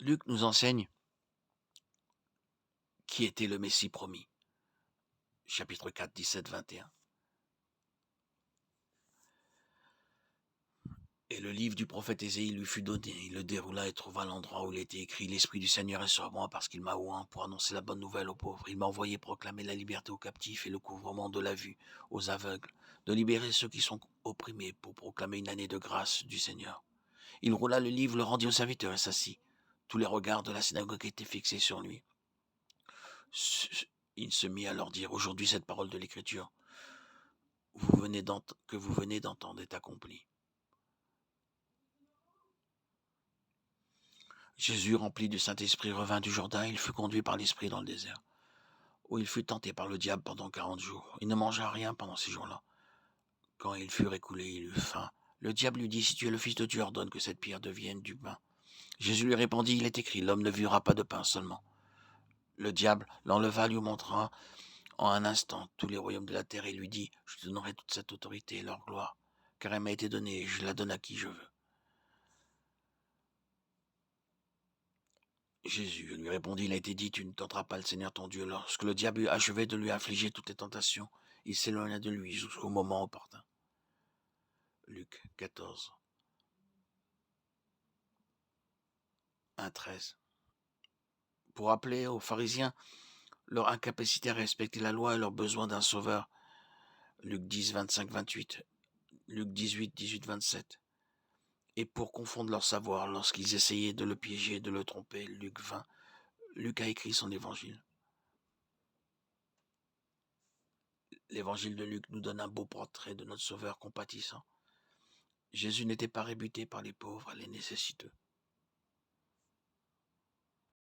Luc nous enseigne qui était le Messie promis. Chapitre 4, 17, 21. Et le livre du prophète Ésaïe lui fut donné. Il le déroula et trouva l'endroit où il était écrit: L'Esprit du Seigneur est sur moi parce qu'il m'a oint pour annoncer la bonne nouvelle aux pauvres. Il m'a envoyé proclamer la liberté aux captifs et le couvrement de la vue aux aveugles, de libérer ceux qui sont opprimés pour proclamer une année de grâce du Seigneur. Il roula le livre, le rendit au serviteur et s'assit. Tous les regards de la synagogue étaient fixés sur lui. Il se mit à leur dire: Aujourd'hui, cette parole de l'Écriture que vous venez d'entendre est accomplie. Jésus, rempli du Saint-Esprit, revint du Jourdain. Il fut conduit par l'Esprit dans le désert, où il fut tenté par le diable pendant 40 jours. Il ne mangea rien pendant ces jours-là. Quand ils furent écoulés, il eut faim. Le diable lui dit: Si tu es le Fils de Dieu, ordonne que cette pierre devienne du pain. Jésus lui répondit: Il est écrit, l'homme ne vivra pas de pain seulement. Le diable l'enleva, lui montra en un instant tous les royaumes de la terre et lui dit: Je te donnerai toute cette autorité et leur gloire, car elle m'a été donnée et je la donne à qui je veux. Jésus lui répondit: Il a été dit, tu ne tenteras pas le Seigneur ton Dieu. Lorsque le diable eut achevé de lui infliger toutes les tentations, il s'éloigna de lui jusqu'au moment opportun. Luc 14, 1, 13. Pour rappeler aux pharisiens leur incapacité à respecter la loi et leur besoin d'un sauveur. Luc 10, 25, 28. Luc 18, 18, 27. Et pour confondre leur savoir lorsqu'ils essayaient de le piéger, de le tromper. Luc 20. Luc a écrit son évangile. L'évangile de Luc nous donne un beau portrait de notre Sauveur compatissant. Jésus n'était pas rébuté par les pauvres et les nécessiteux.